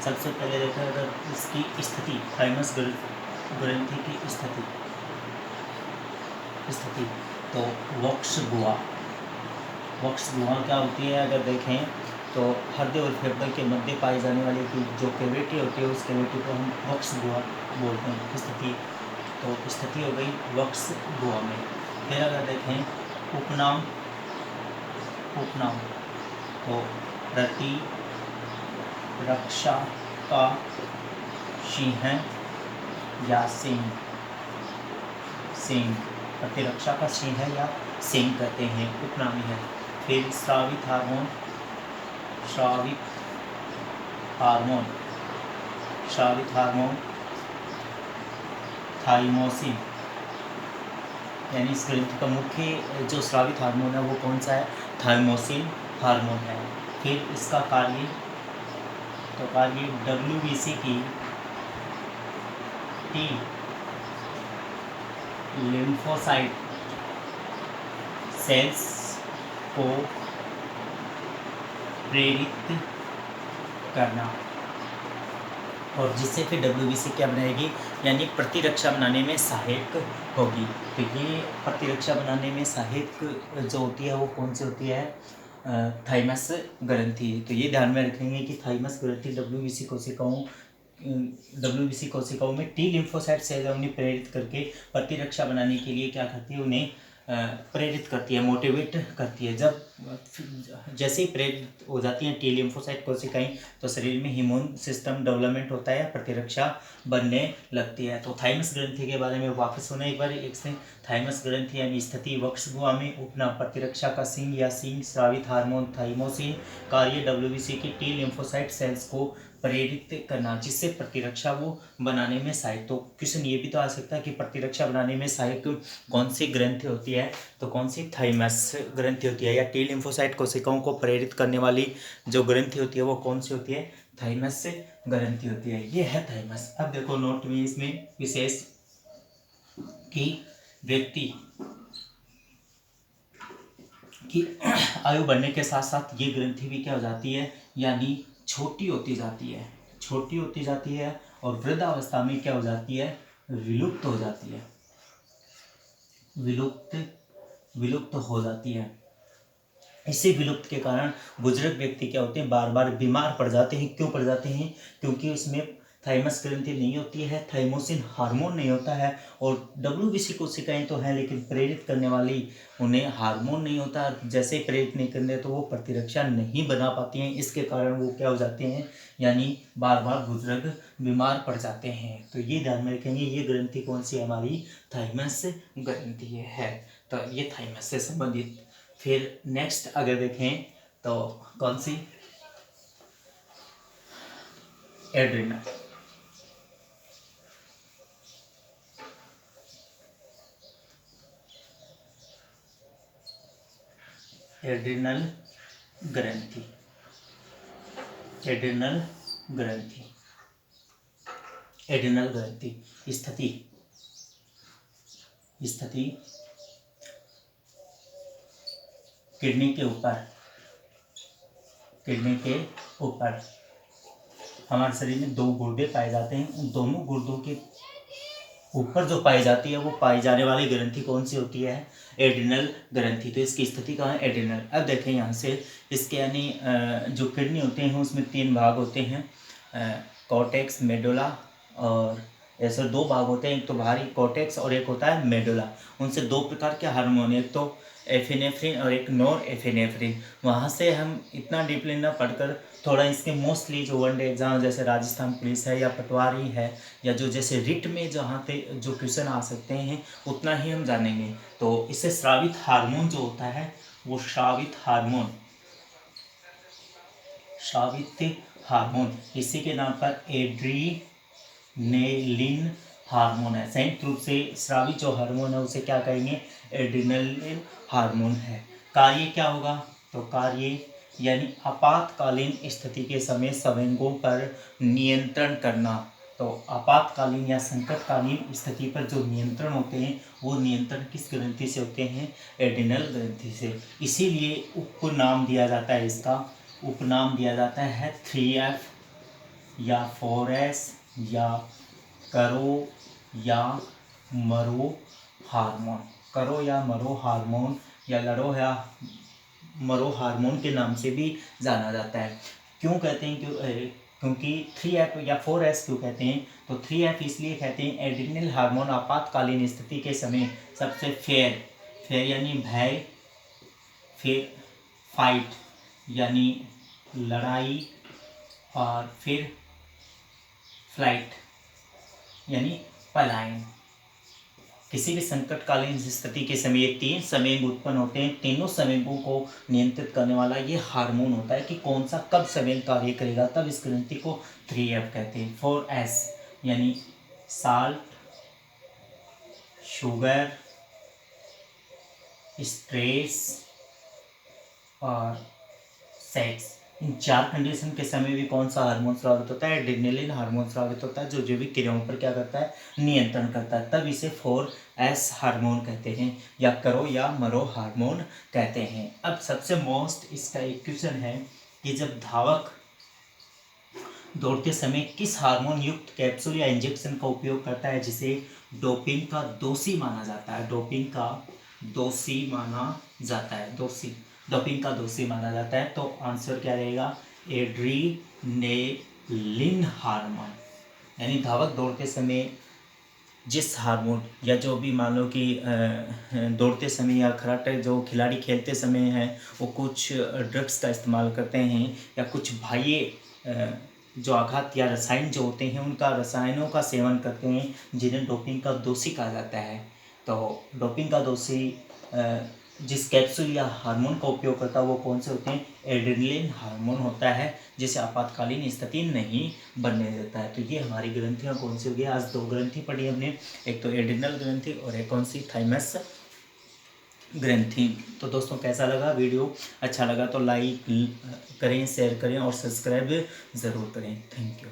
सबसे पहले देखा अगर इसकी स्थिति थाइमस ग्रंथि की स्थिति तो वक्ष गुहा क्या होती है अगर देखें तो हृदय और फेफड़े के मध्य पाई जाने वाली की जो कैविटी होती है उस कैविटी को हम वक्ष गुहा बोलते हैं। स्थिति हो गई वक्ष गुहा में। फिर अगर देखें उपनाम तो प्रतिरक्षा का सिंह या सींग प्रतिरक्षा का सिंह या सींग कहते हैं, उपनामी है। फिर स्रावित हार्मोन थाइमोसिन, यानी इस ग्रंथि का मुख्य जो स्रावित हार्मोन है वो कौन सा है? थाइमोसिन हार्मोन है। फिर इसका कार्य WBC की T लिम्फोसाइट सेल्स को प्रेरित करना, और जिससे फिर WBC क्या बनाएगी, यानी प्रतिरक्षा बनाने में सहायक होगी। तो ये प्रतिरक्षा बनाने में सहायक जो होती है वो कौन सी होती है? थाइमस ग्रंथि। तो ये ध्यान में रखेंगे कि थाइमस ग्रंथि WBC कोशिकाओं में टी लिम्फोसाइट सेल उन्हें प्रेरित करके प्रतिरक्षा बनाने के लिए क्या करती है? उन्हें प्रेरित करती है, मोटिवेट करती है। जब जैसे ही प्रेरित हो जाती हैं टी लिम्फोसाइट कोशिकाएं तो शरीर में इम्यून सिस्टम डेवलपमेंट होता है, प्रतिरक्षा बनने लगती है। तो थाइमस ग्रंथि के बारे में वापस सुने एक बार एक से। थाइमस ग्रंथि यानी स्थिति वक्ष गुहा में, उपनाम प्रतिरक्षा का सिंह या सींग, स्रावित हार्मोन थाइमोसिन, कार्य WBC की टी लिम्फोसाइट सेल्स को प्रेरित करना, जिससे प्रतिरक्षा वो बनाने में सहायक। तो क्वेश्चन ये भी तो आ सकता है कि प्रतिरक्षा बनाने में सहायक कौन सी ग्रंथि होती है? तो कौन सी? थाइमस ग्रंथि होती है। या टी लिम्फोसाइट कोशिकाओं को प्रेरित करने वाली जो ग्रंथि होती है वो कौन सी होती है? थाइमस ग्रंथि होती है। ये है थाइमस। अब देखो नोट में इसमें विशेष कि व्यक्ति की आयु बढ़ने के साथ साथ ये ग्रंथि भी क्या हो जाती है, यानी छोटी होती जाती है और वृद्धावस्था में क्या हो जाती है? विलुप्त हो जाती है, विलुप्त हो जाती है। इसी विलुप्त के कारण बुजुर्ग व्यक्ति क्या होते हैं? बार बार बीमार पड़ जाते हैं। क्यों पड़ जाते हैं? क्योंकि उसमें थाइमस ग्रंथि नहीं होती है, थाइमोसिन हार्मोन नहीं होता है, और WBC कोशिकाएं तो हैं लेकिन प्रेरित करने वाली उन्हें हार्मोन नहीं होता। जैसे प्रेरित नहीं करते तो वो प्रतिरक्षा नहीं बना पाती हैं। इसके कारण वो क्या हो जाते हैं? यानी बार बार बुजुर्ग बीमार पड़ जाते हैं। तो ये ध्यान में रखेंगे। ये ग्रंथि कौन सी हमारी? थाइमस ग्रंथि है। तो ये थाइमस से संबंधित। फिर नेक्स्ट अगर देखें तो कौन सी? एड्रिनल। एड्रिनल ग्रंथि स्थिति किडनी के ऊपर हमारे शरीर में 2 गुर्दे पाए जाते हैं। उन दोनों गुर्दों के ऊपर जो पाई जाती है वो पाई जाने वाली ग्रंथि कौन सी होती है? एड्रिनल ग्रंथि। तो इसकी स्थिति कहाँ है? एड्रिनल। अब देखें यहाँ से इसके यानी जो किडनी होते हैं उसमें 3 भाग होते हैं, कॉर्टेक्स, मेडुला, और ऐसे 2 भाग होते हैं। एक तो बाहरी कॉर्टेक्स और एक होता है मेडुला। उनसे 2 प्रकार के हार्मोन, एक तो एफिनेफ्रिन और एक नॉर एफिनेफ्रिन। वहाँ से हम इतना डीपली ना पढ़कर थोड़ा इसके मोस्टली जो वनडे एग्जाम जैसे राजस्थान पुलिस है या पटवारी है या जो जैसे रिट में जहाँ पे जो क्वेश्चन आ सकते हैं उतना ही हम जानेंगे। तो इससे स्रावित हार्मोन जो होता है वो स्रावित हार्मोन इसी के नाम पर एड्रीनेलिन हार्मोन है। संयुक्त रूप से स्रावित जो हार्मोन है उसे क्या कहेंगे? एड्रीनेलिन हार्मोन है। कार्य क्या होगा? तो कार्य यानी आपातकालीन स्थिति के समय संवेगों पर नियंत्रण करना। तो आपातकालीन या संकटकालीन स्थिति पर जो नियंत्रण होते हैं वो नियंत्रण किस ग्रंथि से होते हैं? एड्रिनल ग्रंथि से। इसीलिए उपनाम दिया जाता है 3F या 4S या करो या मरो हार्मोन। करो या मरो हार्मोन या लड़ो या मरो हार्मोन के नाम से भी जाना जाता है। क्यों कहते हैं? क्योंकि 3F या 4S क्यों कहते हैं? तो 3F इसलिए कहते हैं, एड्रिनल हार्मोन आपातकालीन स्थिति के समय सबसे फेयर यानी भय, फिर फाइट यानी लड़ाई, और फिर फ्लाइट यानी पलायन। किसी भी संकटकालीन स्थिति के समय ये 3 संवेग उत्पन्न होते हैं। तीनों संवेगों को नियंत्रित करने वाला ये हार्मोन होता है कि कौन सा कब संवेग कार्य करेगा, तब इस ग्रंथि को 3F कहते हैं। 4S यानी साल्ट, शुगर, स्ट्रेस और सेक्स। इन 4 कंडीशन के समय भी कौन सा हार्मोन स्रावित होता है? एड्रेनलिन हार्मोन स्रावित होता है, जो जैविक क्रियाओं पर क्या करता है? नियंत्रण करता है। तब इसे 4S हार्मोन कहते हैं या करो या मरो हार्मोन कहते हैं। अब सबसे मोस्ट इसका एक क्वेश्चन है कि जब धावक दौड़ते समय किस हार्मोन युक्त कैप्सूल या इंजेक्शन का उपयोग करता है जिसे डोपिंग का दोषी माना जाता है? डोपिंग का दोषी माना जाता है, डोपिंग का दोषी माना जाता है। तो आंसर क्या रहेगा? Adrenaline hormone. यानी धावक दौड़ते समय जिस हार्मोन या जो भी मान लो कि दौड़ते समय या कराटे जो खिलाड़ी खेलते समय हैं वो कुछ ड्रग्स का इस्तेमाल करते हैं या कुछ बाह्य जो आघात या रसायन जो होते हैं उनका रसायनों का सेवन करते हैं, जिन्हें डोपिंग का दोषी कहा जाता है। तो डोपिंग का दोषी जिस कैप्सूल या हार्मोन का उपयोग करता है वो कौन से होते हैं? एड्रेनलिन हार्मोन होता है, जिसे आपातकालीन स्थिति नहीं बनने देता है। तो ये हमारी ग्रंथियाँ कौन सी होगी? आज 2 ग्रंथि पढ़ी हमने, एक तो एड्रिनल ग्रंथि और एक कौन सी? थाइमस ग्रंथि। तो दोस्तों कैसा लगा वीडियो? अच्छा लगा तो लाइक करें, शेयर करें और सब्सक्राइब ज़रूर करें। Thank you.